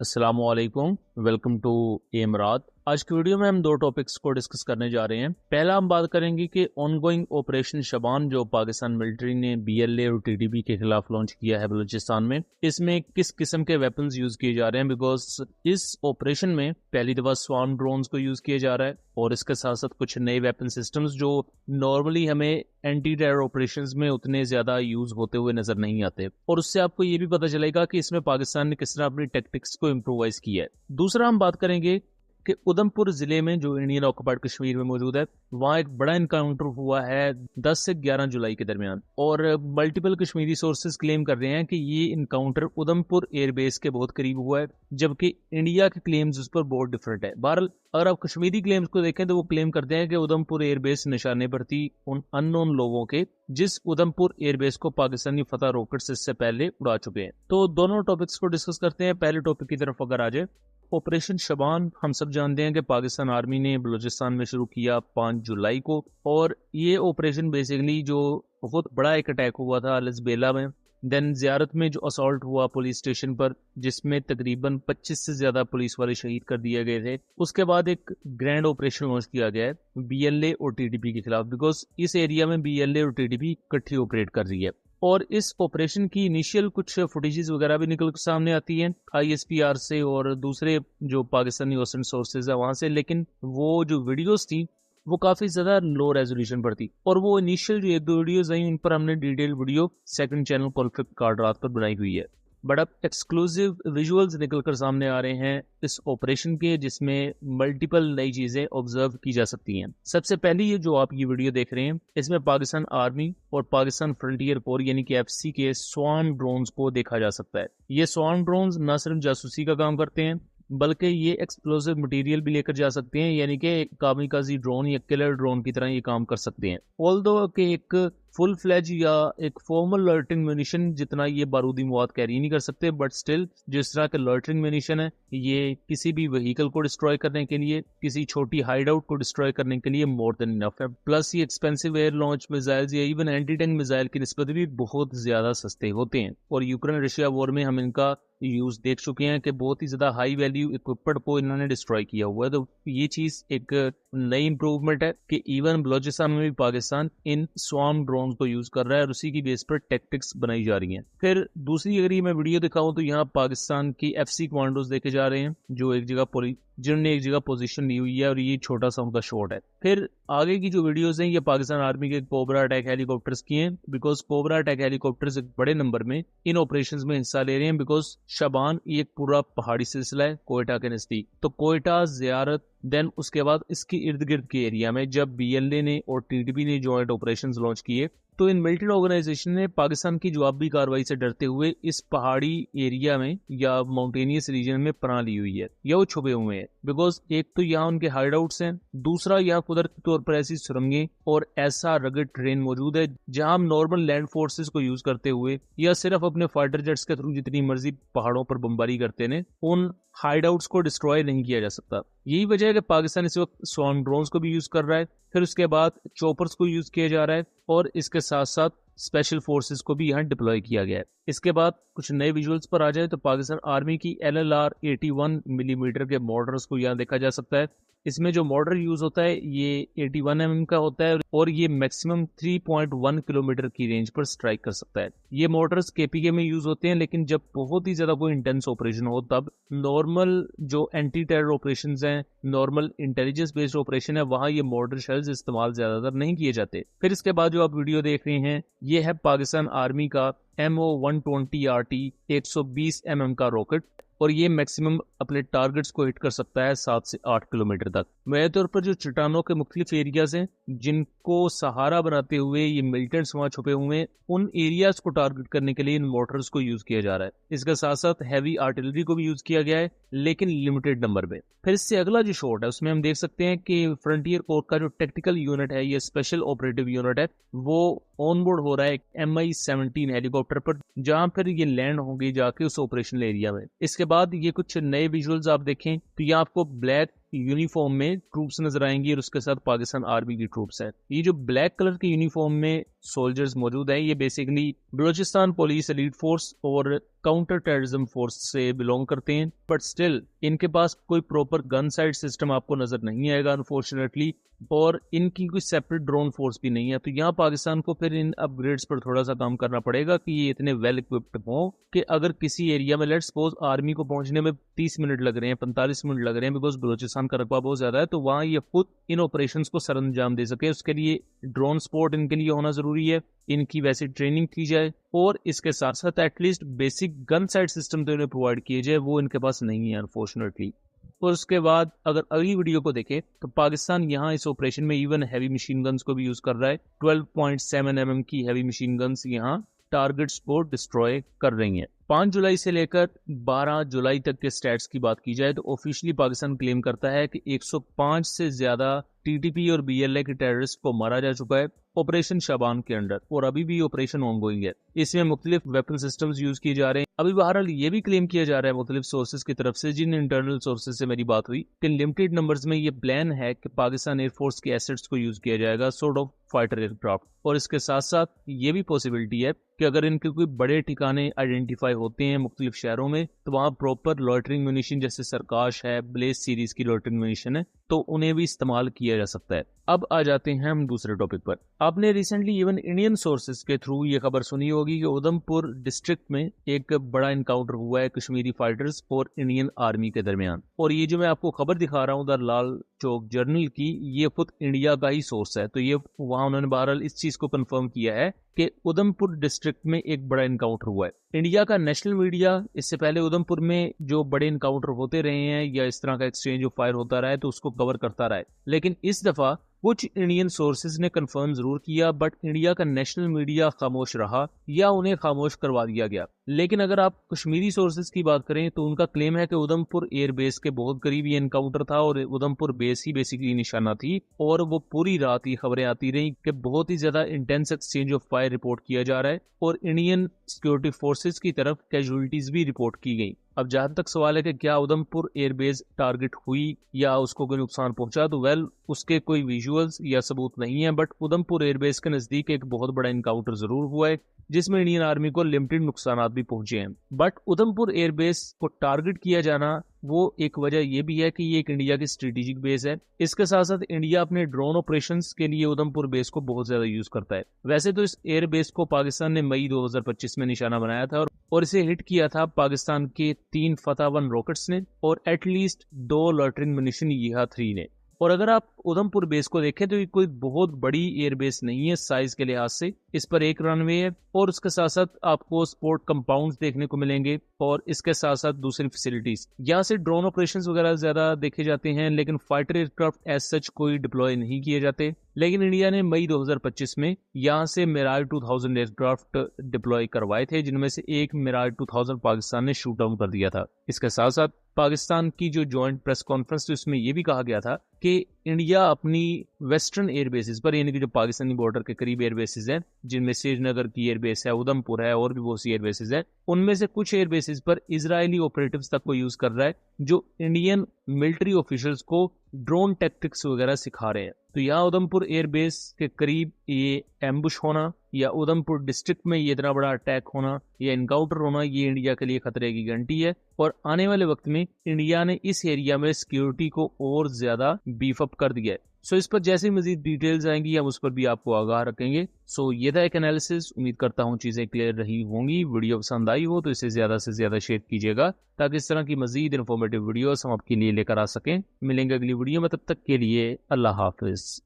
अस्सलामुअलैकुम, welcome to एमरात। आज की वीडियो में हम दो टॉपिक्स को डिस्कस करने जा रहे हैं। पहला हम बात करेंगे कि ऑनगोइंग ऑपरेशन शबान जो पाकिस्तान मिलिट्री ने बीएलए और टीडीपी के खिलाफ लॉन्च किया है बलूचिस्तान में, इसमें किस किस्म के वेपन्स यूज किए जा रहे हैं। बिकॉज इस ऑपरेशन में पहली दफा स्वार्म ड्रोन्स को यूज किया जा रहा है और इसके साथ साथ कुछ नए वेपन सिस्टम्स जो नॉर्मली हमें एंटी टेरर ऑपरेशंस में उतने ज्यादा यूज होते हुए नजर नहीं आते, और उससे आपको ये भी पता चलेगा कि इसमें पाकिस्तान ने किस तरह अपनी टैक्टिक्स को इम्प्रोवाइज किया है। दूसरा हम बात करेंगे कि उधमपुर जिले में जो इंडियन ऑक्युपाइड कश्मीर में मौजूद है, वहां एक बड़ा इनकाउंटर हुआ है 10 से 11 जुलाई के दरमियान, और मल्टीपल कश्मीरी सोर्सेज क्लेम कर रहे हैं कि ये इनकाउंटर उधमपुर एयरबेस के बहुत करीब हुआ है, जबकि इंडिया के क्लेम्स उस पर बहुत डिफरेंट है। बहरहाल अगर आप कश्मीरी क्लेम्स को देखें तो वो क्लेम करते हैं कि उधमपुर एयरबेस निशाने पर थी उन अननोन लोगों के जिस उधमपुर एयरबेस को पाकिस्तानी फतह रॉकेट्स इससे पहले उड़ा चुके हैं। तो दोनों टॉपिक्स को डिस्कस करते हैं। पहले टॉपिक की तरफ अगर आ जाए, ऑपरेशन शबान हम सब जानते हैं कि पाकिस्तान आर्मी ने बलूचिस्तान में शुरू किया 5 जुलाई को, और ये ऑपरेशन बेसिकली जो बहुत बड़ा एक अटैक हुआ था लसबेला में, देन जियारत में जो असॉल्ट हुआ पुलिस स्टेशन पर जिसमें तकरीबन 25 से ज्यादा पुलिस वाले शहीद कर दिए गए थे, उसके बाद एक ग्रैंड ऑपरेशन लॉन्च किया गया है बीएलए और टीडीपी के खिलाफ, बिकॉज इस एरिया में बीएलए और टीडीपी इकट्ठी ऑपरेट कर रही है। और इस ऑपरेशन की इनिशियल कुछ फुटेजेस वगैरह भी निकल सामने आती हैं आईएसपीआर से और दूसरे जो पाकिस्तानी वेस्टर्न सोर्सेज है वहां से, लेकिन वो जो वीडियोस थी वो काफी ज्यादा लो रेजोल्यूशन पर थी, और वो इनिशियल जो एक दो वीडियोस आई उन पर हमने detail video second channel conflict card रात पर बनाई हुई है। बट अब एक्सक्लूसिव विजुअल्स निकलकर सामने आ रहे हैं इस ऑपरेशन के, जिसमें मल्टीपल नई चीजें ऑब्जर्व की जा सकती हैं। सबसे पहले ये जो आप ये वीडियो देख रहे हैं, इसमें पाकिस्तान आर्मी और पाकिस्तान फ्रंटियर कोर यानी कि एफसी के स्वार्म ड्रोन्स को देखा जा सकता है। ये स्वार्म ड्रोन्स न सिर्फ जासूसी का काम करते हैं बल्कि ये एक्सप्लोसिव मटेरियल भी लेकर जा सकते हैं, यानी कि कामिकाजी ड्रोन या किलर ड्रोन की तरह ये काम कर सकते हैं। ऑल्दो कि एक फुल फ्लैज या एक फॉर्मल लर्टिंग म्यूनिशन जितना ये बारूदी मवाद कैरी नहीं कर सकते, बट स्टिल जिस तरह के लर्टिंग म्यूनिशन है ये किसी भी व्हीकल को डिस्ट्रॉय करने के लिए, किसी छोटी हाइड आउट को डिस्ट्रॉय करने के लिए मोर देन इनफ है। प्लस ये एक्सपेंसिव एयर लॉन्च मिसाइल्स या इवन एंटी टैंक मिसाइल की निस्बत भी बहुत ज्यादा सस्ते होते हैं, और यूक्रेन रशिया वॉर में हम इनका यूज देख चुके हैं कि बहुत ही ज्यादा हाई वैल्यू इक्विपमेंट को इन्होंने डिस्ट्रॉय किया हुआ है। तो ये चीज एक नई इंप्रूवमेंट है कि इवन बलूचिस्तान में भी पाकिस्तान इन स्वार्म ड्रोन को यूज कर रहा है और उसी की बेस पर टैक्टिक्स बनाई जा रही हैं। फिर दूसरी अगर ये मैं वीडियो दिखाऊं तो यहाँ पाकिस्तान की एफसी कमांडोज देखे जा रहे हैं जो एक जगह जिन्होंने एक जगह पोजीशन ली हुई है, और ये छोटा सा उनका शॉट है। फिर आगे की जो वीडियोस हैं ये पाकिस्तान आर्मी के कोबरा अटैक हेलीकॉप्टर्स की हैं, बिकॉज कोबरा अटैक हेलीकॉप्टर्स एक बड़े नंबर में इन ऑपरेशंस में हिस्सा ले रहे हैं। बिकॉज शबान ये एक पूरा पहाड़ी सिलसिला है कोयटा के नजदीक, तो कोयटा जियारत देन उसके बाद इसके इर्द गिर्द के एरिया में जब बीएलए ने और टीडीपी ने जॉइंट ऑपरेशंस लॉन्च किए, तो इन मिलिट्री ऑर्गेनाइजेशन ने पाकिस्तान की जवाबी कार्रवाई से डरते हुए इस पहाड़ी एरिया में या माउंटेनियस रीजन में पनाह ली हुई है या वो छुपे हुए हैं। बिकॉज एक तो यहाँ उनके हाइड आउट्स हैं, दूसरा यहाँ कुदरती तौर पर ऐसी सुरंगें और ऐसा रगड ट्रेन मौजूद है जहां हम नॉर्मल लैंड फोर्सेस को यूज करते हुए या सिर्फ अपने फाइटर जेट्स के थ्रू जितनी मर्जी पहाड़ों पर बमबारी करते हैं उन हाइड आउट्स को डिस्ट्रॉय नहीं किया जा सकता। यही वजह है कि पाकिस्तान इस वक्त स्वार्म ड्रोन्स को भी यूज कर रहा है, फिर उसके बाद चॉपर्स को यूज किया जा रहा है, और इसके साथ साथ स्पेशल फोर्सेस को भी यहाँ डिप्लॉय किया गया है। इसके बाद कुछ नए विजुअल्स पर आ जाए तो पाकिस्तान आर्मी की LLR 81 मिलीमीटर के मॉडर्स को यहाँ देखा जा सकता है। इसमें जो मॉडर यूज होता है ये 81 mm का होता है, और ये मैक्सिमम 3.1 किलोमीटर की रेंज पर स्ट्राइक कर सकता है। ये मॉडर्स केपीके में यूज होते हैं, लेकिन जब बहुत ही ज्यादा कोई इंटेंस ऑपरेशन हो तब नॉर्मल जो एंटी टेरर ऑपरेशन हैं, नॉर्मल इंटेलिजेंस बेस्ड ऑपरेशन है, वहां ये मॉडर शेल्स इस्तेमाल ज्यादातर नहीं किए जाते। फिर इसके बाद जो आप वीडियो देख रहे हैं ये है पाकिस्तान आर्मी का MO-120RT 120 mm का रॉकेट, और ये मैक्सिमम अपने टारगेट्स को हिट कर सकता है 7 से 8 किलोमीटर तक। वह तौर पर जो चट्टानों के मुख्तलिफ एरियाज हैं जिनको सहारा बनाते हुए ये मिलिटेंट्स वहां छुपे हुए हैं, उन एरियाज को टारगेट करने के लिए इन मोटर्स को यूज किया जा रहा है। इसके साथ साथ हैवी आर्टिलरी को भी यूज किया गया है, लेकिन लिमिटेड नंबर में। फिर इससे अगला जो शॉट है उसमें हम देख सकते हैं कि फ्रंटियर कोर का जो टेक्टिकल यूनिट है, ये स्पेशल ऑपरेटिव यूनिट है, वो ऑनबोर्ड हो रहा है MI-17 हेलीकॉप्टर पर, जहां फिर ये लैंड होंगे जाके उस ऑपरेशनल एरिया में। इसके बाद ये कुछ नए विजुअल्स आप देखें तो ये आपको ब्लैक यूनिफॉर्म में ट्रूप्स नजर आएंगी और उसके साथ पाकिस्तान आर्मी की ट्रूप्स है। ये जो ब्लैक कलर के यूनिफॉर्म में सोल्जर्स मौजूद हैं ये basically Balochistan police elite force और काउंटर टेररिज्म फोर्स से बिलोंग करते हैं, बट स्टिल इनके पास कोई प्रॉपर गन साइड सिस्टम आपको नजर नहीं आएगा अनफॉर्चुनेटली, और इनकी कोई सेपरेट ड्रोन फोर्स भी नहीं है। तो यहाँ पाकिस्तान को फिर इन अपग्रेड्स पर थोड़ा सा काम करना पड़ेगा कि ये इतने वेल इक्विप्ड हों कि अगर किसी एरिया में लेट्स सपोज आर्मी को पहुंचने में 30 मिनट लग रहे हैं, 45 मिनट लग रहे हैं, बिकॉज बलूचिस्तान का रकबा बहुत ज्यादा है, तो वहाँ ये खुद इन ऑपरेशंस को सर अंजाम दे सके। उसके लिए ड्रोन सपोर्ट इनके लिए होना जरूरी है, इनकी वैसी ट्रेनिंग की जाए, और इसके साथ साथ at least basic gun side system तो इन्हें प्रोवाइड किए जाए, वो इनके पास नहीं है अनफॉर्चुनेटली। और उसके बाद अगर अगली वीडियो को देखें तो पाकिस्तान यहाँ इस ऑपरेशन में इवन हैवी मशीन गन्स को भी यूज कर रहा है। 12.7 mm की हैवी मशीन गन्स यहाँ टारगेट्स को डिस्ट्रॉय कर रही हैं। 5 जुलाई से लेकर 12 जुलाई तक के स्टैट्स की बात की जाए तो ऑफिशियली पाकिस्तान क्लेम करता है कि 105 से ज्यादा टीटीपी और बीएलए के टेररिस्ट को मारा जा चुका है ऑपरेशन शाबान के अंडर, और अभी भी ऑपरेशन ऑनगोइंग है। इसमें मुख्तलिफ वेपन सिस्टम्स यूज किए जा रहे हैं। अभी बहरहाल ये भी क्लेम किया जा रहा है मुख्तलिफ सोर्सेज की तरफ से, जिन इंटरनल सोर्सेज से मेरी बात हुई कि लिमिटेड नंबर्स में ये प्लान है कि पाकिस्तान एयरफोर्स के एसेट्स को यूज किया जाएगा सॉर्ट ऑफ फाइटर एयरक्राफ्ट, और इसके साथ साथ ये भी पॉसिबिलिटी है कि अगर इनके कोई बड़े ठिकाने आइडेंटिफाई होते हैं मुख्तलिफ शहरों में तो वहाँ प्रॉपर लॉइटरिंग म्यूनिशन जैसे सरकाश है, ब्लेज सीरीज की लॉइटरिंग म्यूनिशन है, तो उन्हें भी इस्तेमाल किया जा सकता है। अब आ जाते हैं हम दूसरे टॉपिक पर। आपने रिसेंटली इवन इंडियन सोर्सेज के थ्रू ये खबर सुनी होगी कि उधमपुर डिस्ट्रिक्ट में एक बड़ा इनकाउंटर हुआ है कश्मीरी फाइटर्स और इंडियन आर्मी के दरमियान, और ये जो मैं आपको खबर दिखा रहा हूँ द लाल चौक जर्नल की, ये खुद इंडिया का ही सोर्स है। तो ये वहां उन्होंने बहरहाल इस चीज को कंफर्म किया है कि उधमपुर डिस्ट्रिक्ट में एक बड़ा इनकाउंटर हुआ है। इंडिया का नेशनल मीडिया इससे पहले उधमपुर में जो बड़े इनकाउंटर होते रहे हैं या इस तरह का एक्सचेंज ऑफ फायर होता रहा है तो उसको कवर करता रहा है, लेकिन इस दफा कुछ इंडियन सोर्सेज ने कंफर्म जरूर किया, बट इंडिया का नेशनल मीडिया खामोश रहा या उन्हें खामोश करवा दिया गया। लेकिन अगर आप कश्मीरी सोर्सेज की बात करें तो उनका क्लेम है कि उधमपुर एयर बेस के बहुत करीब ये एनकाउंटर था और उधमपुर बेस ही बेसिकली निशाना थी, और वो पूरी रात ये खबरें आती रही कि बहुत ही ज्यादा intense exchange of fire report किया जा रहा है और इंडियन सिक्योरिटी फोर्सेज की तरफ कैजुअलिटीज भी रिपोर्ट की गई। अब जहां तक सवाल है कि क्या उधमपुर एयरबेस टारगेट हुई या उसको कोई नुकसान पहुंचा, तो वेल उसके कोई विजुअल्स या सबूत नहीं है, बट उधमपुर एयरबेस के नजदीक एक बहुत बड़ा इनकाउंटर जरूर हुआ है जिसमें इंडियन आर्मी को लिमिटेड नुकसान भी पहुंचे हैं। बट उधमपुर एयरबेस को टारगेट किया जाना वो एक वजह ये भी है कि ये एक इंडिया की स्ट्रेटेजिक बेस है। इसके साथ साथ इंडिया अपने ड्रोन ऑपरेशंस के लिए उधमपुर बेस को बहुत ज्यादा यूज करता है। वैसे तो इस एयर बेस को पाकिस्तान ने मई 2025 में निशाना बनाया था और इसे हिट किया था पाकिस्तान के 3 फतह-1 रॉकेट्स ने और एटलीस्ट 2 लॉइटरिंग म्यूनिशन YH-3 ने। और अगर आप उधमपुर बेस को देखें तो ये कोई बहुत बड़ी एयर बेस नहीं है साइज के लिहाज से। इस पर एक रनवे है और उसके साथ साथ आपको स्पोर्ट कंपाउंड्स देखने को मिलेंगे और इसके साथ साथ दूसरी फैसिलिटीज। यहाँ से ड्रोन ऑपरेशंस वगैरह ज्यादा देखे जाते हैं, लेकिन फाइटर एयरक्राफ्ट एज सच कोई डिप्लॉय नहीं किए जाते। लेकिन इंडिया ने मई 2025 में यहाँ से मिराज 2000 एयरक्राफ्ट डिप्लॉय करवाए थे, जिनमें से एक मिराज 2000 पाकिस्तान ने शूट डाउन कर दिया था। इसके साथ साथ पाकिस्तान की जो जॉइंट प्रेस कॉन्फ्रेंस थी उसमें यह भी कहा गया था कि इंडिया अपनी वेस्टर्न एयरबेसिस पर, यानी कि जो पाकिस्तानी बॉर्डर के करीब एयरबेसिस हैं, जिनमें श्रीनगर की एयरबेस है, उधमपुर है और भी बहुत सी एयरबेसिस हैं, उनमें से कुछ एयरबेसिस पर इजरायली ऑपरेटिव्स तक को यूज कर रहा है जो इंडियन मिलिट्री ऑफिशियल्स को ड्रोन टैक्टिक्स वगैरह सिखा रहे हैं। तो यहाँ उधमपुर एयरबेस के करीब ये एम्बुश होना या उधमपुर डिस्ट्रिक्ट में ये इतना बड़ा अटैक होना या इनकाउंटर होना, ये इंडिया के लिए खतरे की घंटी है। और आने वाले वक्त में इंडिया ने इस एरिया में सिक्योरिटी को और ज्यादा बीफ अप कर दिया है। सो इस पर जैसे मजीद डिटेल्स आएंगी हम उस पर भी आपको आगाह रखेंगे। सो ये था एक एनालिसिस। उम्मीद करता हूँ चीजें क्लियर रही होंगी। वीडियो पसंद आई हो तो इसे ज्यादा से ज्यादा शेयर कीजिएगा ताकि इस तरह की मजीद इन्फॉर्मेटिव वीडियोस हम आपके लिए लेकर आ सकें। मिलेंगे अगली वीडियो में, तब तक के लिए अल्लाह हाफिज।